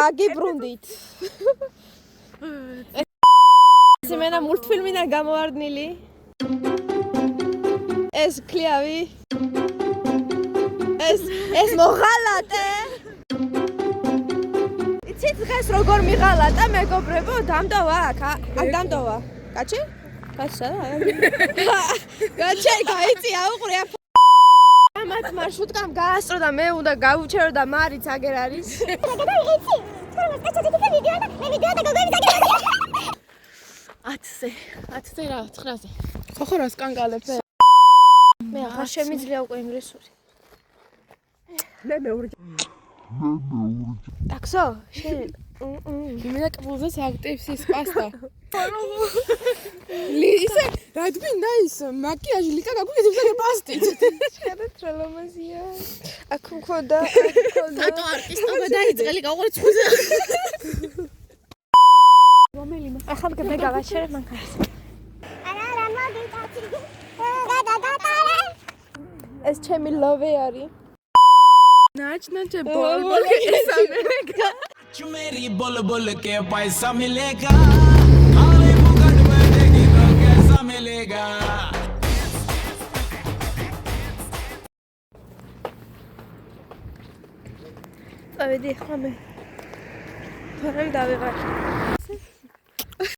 გაგიბრუნდით. ეს მენა მულტფილმიდან გამოვარდნილი. ეს კლიავი. ეს მოღალატე. იცით დღეს როგორ მიღალატა მეგობრებო, დამდოვა აქ დამდოვა. კაჩი? კაჩა? კაჩი გაიწია უყურე. ამათ მარშრუტკამ გაასწრო და მე უნდა გავუჩერო და მარიც აგერ არის. ათზე რა 9-ზე. ხო რა სკანგალებ. მე აღარ შემიძლია უკვე ინგლისური. მე მეურჯ. ტაქსო? შენ იმენა კბულზეს აქტივს ის პასტა. ისე რადგან ის მაკიაჟი ლიკა გაგვიძებს და პასტით. შენ ტრელომაზია. აქ მქონდა ტატო არტისტობა დაიწყე ლიკა უყურე წუზე. რომელიმე ახლა მე გავაჩერე მანქანას. არა მოგიწევი. ეს ჩემი ლოვე არის. नाचना बोल बोल के ऐसा मिलेगा जो मेरी बोल बोल के पैसा मिलेगा खाली फुकट बैठेगी तो कैसा मिलेगा წავედი ხომ მე თორემ დავიღარ